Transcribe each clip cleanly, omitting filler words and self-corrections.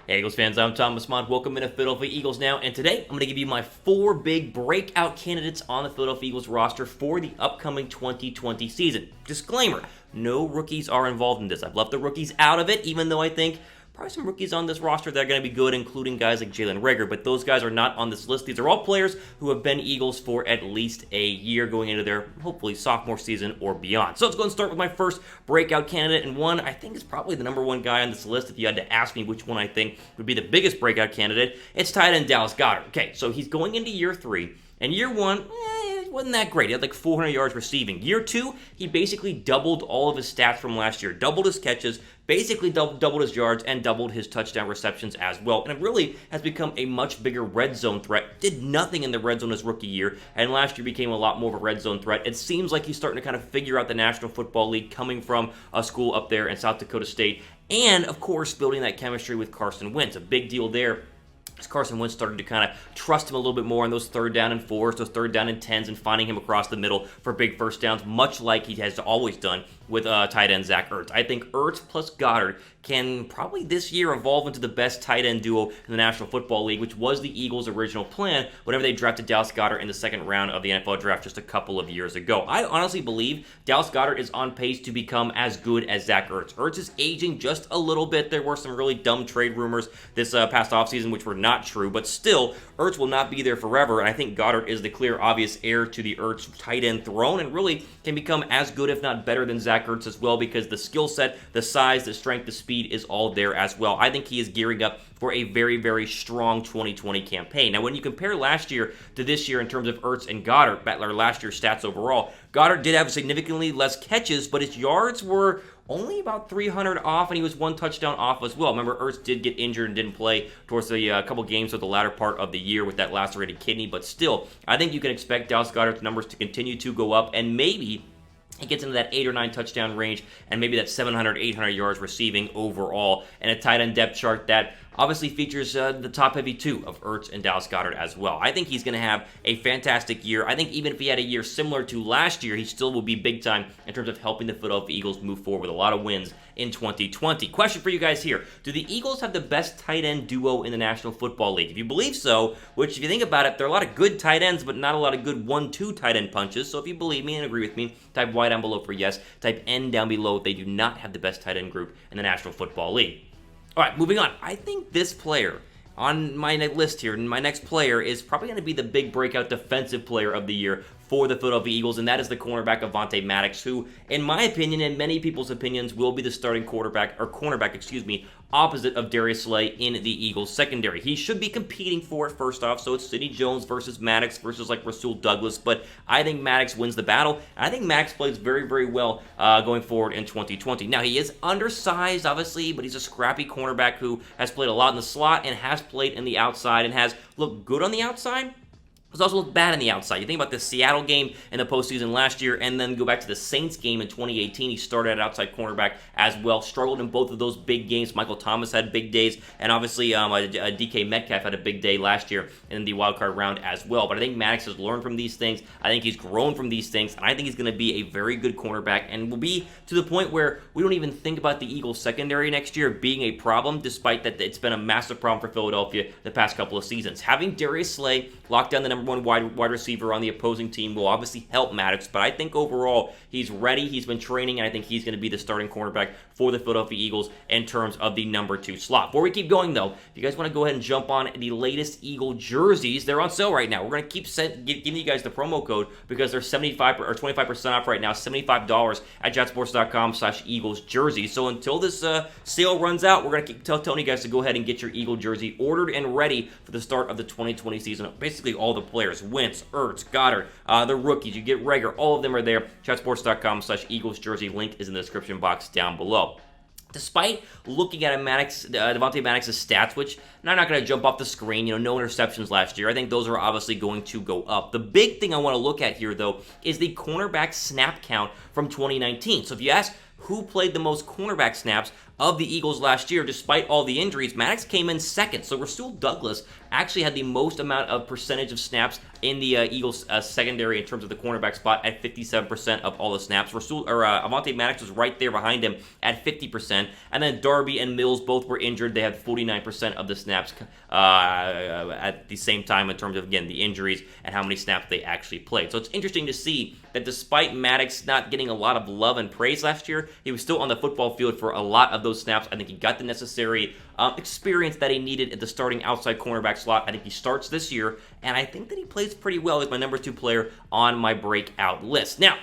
Hey Eagles fans, I'm Thomas Mott. Welcome to Philadelphia Eagles Now, and today I'm going to give you my 4 big breakout candidates on the Philadelphia Eagles roster for the upcoming 2020 season. Disclaimer, no rookies are involved in this. I've left the rookies out of it, even though I think probably some rookies on this roster that are going to be good, including guys like Jalen Reagor, but those guys are not on this list. These are all players who have been Eagles for at least a year going into their, hopefully, sophomore season or beyond. So let's go and start with my first breakout candidate, and one I think is probably the number one guy on this list. If you had to ask me which one I think would be the biggest breakout candidate, it's tight end Dallas Goedert. Okay, so he's going into year 3, and year 1, it wasn't that great. He had like 400 yards receiving. Year 2, he basically doubled all of his stats from last year. Doubled his catches, basically doubled his yards, and doubled his touchdown receptions as well. And it really has become a much bigger red zone threat. Did nothing in the red zone his rookie year, and last year became a lot more of a red zone threat. It seems like he's starting to kind of figure out the National Football League, coming from a school up there in South Dakota State. And, of course, building that chemistry with Carson Wentz. A big deal there. Carson Wentz started to kind of trust him a little bit more on those 3rd down and 4s, those 3rd down and 10s, and finding him across the middle for big first downs, much like he has always done with tight end Zach Ertz. I think Ertz plus Goedert can probably this year evolve into the best tight end duo in the National Football League, which was the Eagles' original plan whenever they drafted Dallas Goedert in the 2nd round of the NFL draft just a couple of years ago. I honestly believe Dallas Goedert is on pace to become as good as Zach Ertz. Ertz is aging just a little bit. There were some really dumb trade rumors this past offseason, which were not true, but still, Ertz will not be there forever, and I think Goedert is the clear, obvious heir to the Ertz tight end throne, and really can become as good, if not better, than Zach Ertz as well, because the skill set, the size, the strength, the speed is all there as well. I think he is gearing up for a very, very strong 2020 campaign. Now, when you compare last year to this year in terms of Ertz and Goedert, or last year's stats overall, Goedert did have significantly less catches, but his yards were only about 300 off, and he was 1 touchdown off as well. Remember, Ertz did get injured and didn't play towards the couple games of the latter part of the year with that lacerated kidney, but still, I think you can expect Dallas Goedert's numbers to continue to go up, and maybe he gets into that 8 or 9 touchdown range, and maybe that 700, 800 yards receiving overall, and a tight end depth chart that obviously features the top-heavy 2 of Ertz and Dallas Goedert as well. I think he's going to have a fantastic year. I think even if he had a year similar to last year, he still will be big-time in terms of helping the Philadelphia Eagles move forward with a lot of wins in 2020. Question for you guys here. Do the Eagles have the best tight end duo in the National Football League? If you believe so, which if you think about it, there are a lot of good tight ends, but not a lot of good 1-2 tight end punches. So if you believe me and agree with me, type Y down below for yes, type N down below if they do not have the best tight end group in the National Football League. All right, moving on. I think this player on my list here, my next player, is probably going to be the big breakout defensive player of the year for the Philadelphia Eagles, and that is the cornerback of Vontae Maddox, who, in my opinion, and many people's opinions, will be the starting cornerback, opposite of Darius Slay in the Eagles secondary. He should be competing for it first off, so it's Sidney Jones versus Maddox versus like Rasul Douglas, but I think Maddox wins the battle, and I think Maddox plays very, very well going forward in 2020. Now, he is undersized, obviously, but he's a scrappy cornerback who has played a lot in the slot and has played in the outside and has looked good on the outside. It's also looked bad on the outside. You think about the Seattle game in the postseason last year, and then go back to the Saints game in 2018. He started at outside cornerback as well. Struggled in both of those big games. Michael Thomas had big days, and obviously DK Metcalf had a big day last year in the wildcard round as well. But I think Maddox has learned from these things. I think he's grown from these things, and I think he's going to be a very good cornerback and will be to the point where we don't even think about the Eagles secondary next year being a problem, despite that it's been a massive problem for Philadelphia the past couple of seasons. Having Darius Slay lock down the number 1 wide receiver on the opposing team will obviously help Maddox, but I think overall he's ready, he's been training, and I think he's going to be the starting cornerback for the Philadelphia Eagles in terms of the number 2 slot. Before we keep going, though, if you guys want to go ahead and jump on the latest Eagle jerseys, they're on sale right now. We're going to keep giving you guys the promo code because they're 75 or 25% off right now, $75 at jatsports.com/Eagles jerseys. So until this sale runs out, we're going to keep telling you guys to go ahead and get your Eagle jersey ordered and ready for the start of the 2020 season. Basically all the players, Wentz, Ertz, Goedert, the rookies, you get Reagor, all of them are there. Chatsports.com/Eagles jersey. Link is in the description box down below. Despite looking at Vontae Maddox's stats, which I'm not going to jump off the screen, no interceptions last year. I think those are obviously going to go up. The big thing I want to look at here, though, is the cornerback snap count from 2019. So if you ask who played the most cornerback snaps of the Eagles last year, despite all the injuries, Maddox came in second. So Rasul Douglas actually had the most amount of percentage of snaps in the Eagles secondary in terms of the cornerback spot at 57% of all the snaps. Avonte Maddox was right there behind him at 50%. And then Darby and Mills both were injured. They had 49% of the snaps at the same time in terms of, again, the injuries and how many snaps they actually played. So it's interesting to see that despite Maddox not getting a lot of love and praise last year, he was still on the football field for a lot of those snaps. I think he got the necessary experience that he needed at the starting outside cornerback slot. I think he starts this year, and I think that he plays pretty well as my number 2 player on my breakout list. Now,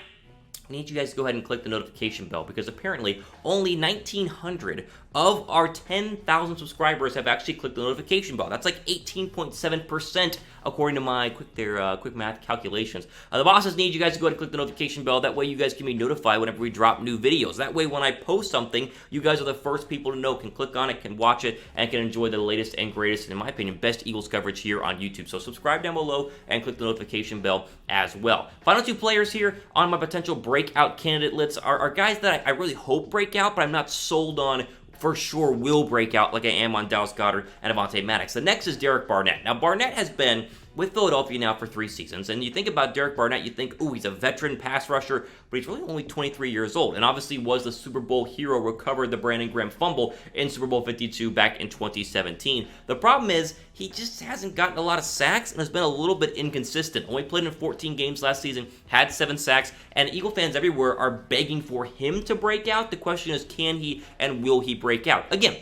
I need you guys to go ahead and click the notification bell because apparently only 1,900 of our 10,000 subscribers have actually clicked the notification bell. That's like 18.7% according to my quick math calculations. The bosses need you guys to go ahead and click the notification bell. That way you guys can be notified whenever we drop new videos. That way when I post something, you guys are the first people to know, can click on it, can watch it, and can enjoy the latest and greatest, and in my opinion, best Eagles coverage here on YouTube. So subscribe down below and click the notification bell as well. Final 2 players here on my potential breakout candidate lists are guys that I really hope break out, but I'm not sold on for sure will break out like I am on Dallas Goedert and Avonte Maddox. The next is Derek Barnett. Now, Barnett has been with Philadelphia now for 3 seasons, and you think about Derek Barnett, you think, ooh, he's a veteran pass rusher, but he's really only 23 years old, and obviously was the Super Bowl hero, recovered the Brandon Graham fumble in Super Bowl 52 back in 2017. The problem is, he just hasn't gotten a lot of sacks and has been a little bit inconsistent. Only played in 14 games last season, had 7 sacks, and Eagle fans everywhere are begging for him to break out. The question is, can he and will he break out? Again,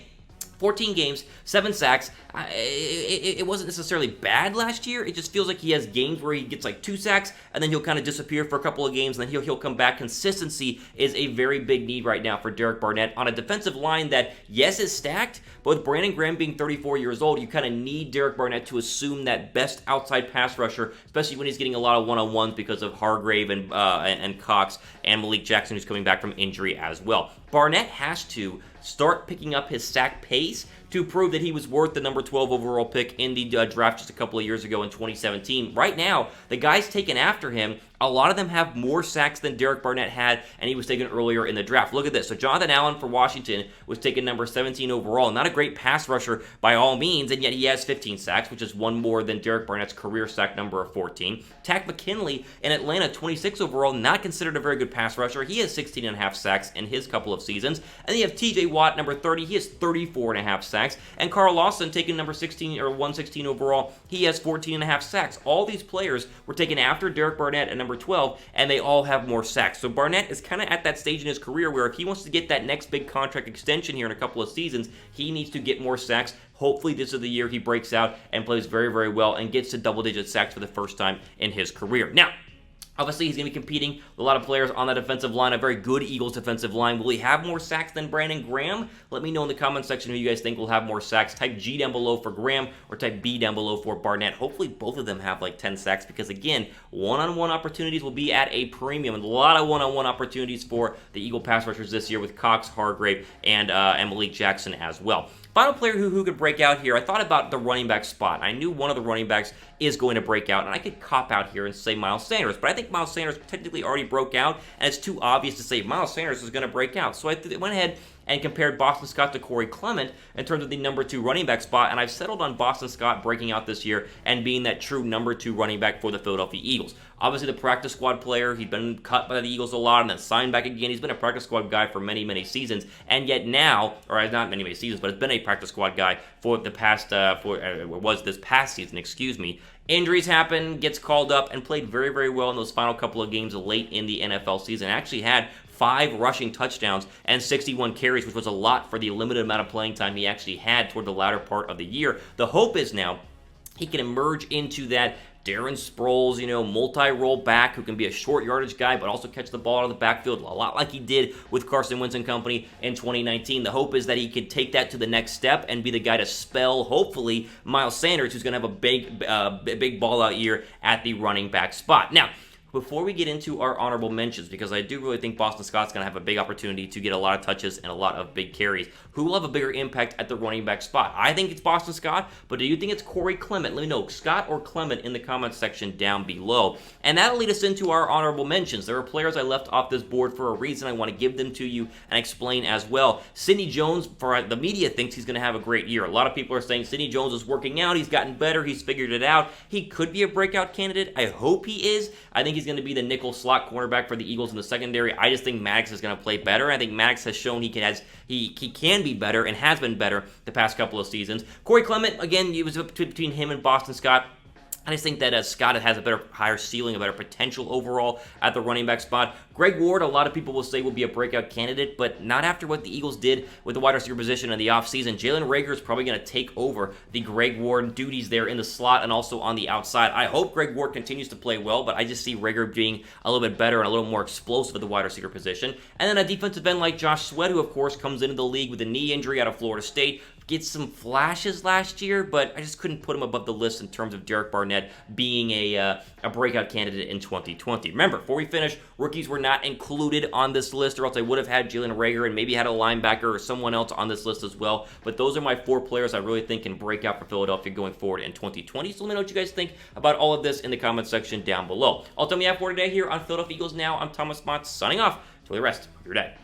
14 games, 7 sacks. It wasn't necessarily bad last year. It just feels like he has games where he gets like 2 sacks, and then he'll kind of disappear for a couple of games, and then he'll come back. Consistency is a very big need right now for Derek Barnett on a defensive line that, yes, is stacked, but with Brandon Graham being 34 years old, you kind of need Derek Barnett to assume that best outside pass rusher, especially when he's getting a lot of one-on-ones because of Hargrave and Cox and Malik Jackson, who's coming back from injury as well. Barnett has to start picking up his sack pace to prove that he was worth the number 12 overall pick in the draft just a couple of years ago in 2017. Right now, the guys taken after him, a lot of them have more sacks than Derek Barnett had, and he was taken earlier in the draft. Look at this. So Jonathan Allen for Washington was taken number 17 overall. Not a great pass rusher by all means, and yet he has 15 sacks, which is 1 more than Derek Barnett's career sack number of 14. Takk McKinley in Atlanta, 26 overall, not considered a very good pass rusher. He has 16.5 sacks in his couple of seasons. And then you have TJ Watt, number 30. He has 34.5 sacks. And Carl Lawson, taken number 16 or 116 overall, he has 14.5 sacks. All these players were taken after Derek Barnett at number 12, and they all have more sacks. So Barnett is kind of at that stage in his career where if he wants to get that next big contract extension here in a couple of seasons, he needs to get more sacks. Hopefully this is the year he breaks out and plays very, very well and gets to double-digit sacks for the first time in his career. Now, obviously, he's going to be competing with a lot of players on that defensive line, a very good Eagles defensive line. Will he have more sacks than Brandon Graham? Let me know in the comment section who you guys think will have more sacks. Type G down below for Graham or type B down below for Barnett. Hopefully, both of them have like 10 sacks because, again, one-on-one opportunities will be at a premium. And a lot of one-on-one opportunities for the Eagle pass rushers this year with Cox, Hargrave, and Malik Jackson as well. Final player who could break out here, I thought about the running back spot. I knew one of the running backs is going to break out, and I could cop out here and say Miles Sanders, but I think Miles Sanders technically already broke out, and it's too obvious to say Miles Sanders is going to break out. So I went ahead and compared Boston Scott to Corey Clement in terms of the number 2 running back spot, and I've settled on Boston Scott breaking out this year and being that true number 2 running back for the Philadelphia Eagles. Obviously, the practice squad player, he's been cut by the Eagles a lot and then signed back again. He's been a practice squad guy for many, many seasons, and yet now, or not many, many seasons, but it's been a practice squad guy for the past, was this past season, excuse me. Injuries happen, gets called up, and played very, very well in those final couple of games late in the NFL season. Actually had 5 rushing touchdowns and 61 carries, which was a lot for the limited amount of playing time he actually had toward the latter part of the year. The hope is now he can emerge into that Darren Sproles, multi-role back who can be a short yardage guy but also catch the ball out of the backfield, a lot like he did with Carson Wentz and company in 2019. The hope is that he can take that to the next step and be the guy to spell, hopefully, Miles Sanders, who's going to have a big ball out year at the running back spot. Now, before we get into our honorable mentions, because I do really think Boston Scott's going to have a big opportunity to get a lot of touches and a lot of big carries, who will have a bigger impact at the running back spot? I think it's Boston Scott, but do you think it's Corey Clement? Let me know, Scott or Clement, in the comments section down below. And that'll lead us into our honorable mentions. There are players I left off this board for a reason. I want to give them to you and explain as well. Sidney Jones, for the media, thinks he's going to have a great year. A lot of people are saying Sidney Jones is working out. He's gotten better. He's figured it out. He could be a breakout candidate. I hope he is. I think he's going to be the nickel slot cornerback for the Eagles in the secondary. I just think Maddox is going to play better. I think Maddox has shown he can be better and has been better the past couple of seasons. Corey Clement, again, it was between him and Boston Scott. I just think that Scott has a higher ceiling, a better potential overall at the running back spot. Greg Ward, a lot of people will say will be a breakout candidate, but not after what the Eagles did with the wide receiver position in the offseason. Jalen Reagor is probably going to take over the Greg Ward duties there in the slot and also on the outside. I hope Greg Ward continues to play well, but I just see Reagor being a little bit better and a little more explosive at the wide receiver position. And then a defensive end like Josh Sweat, who of course comes into the league with a knee injury out of Florida State, gets some flashes last year, but I just couldn't put him above the list in terms of Derek Barnett being a breakout candidate in 2020. Remember, before we finish, rookies were not included on this list, or else I would have had Jalen Reagor and maybe had a linebacker or someone else on this list as well. But those are my 4 players I really think can break out for Philadelphia going forward in 2020. So let me know what you guys think about all of this in the comment section down below. All time we have for today here on Philadelphia Eagles Now. I'm Thomas Mott signing off. Enjoy the rest of your day.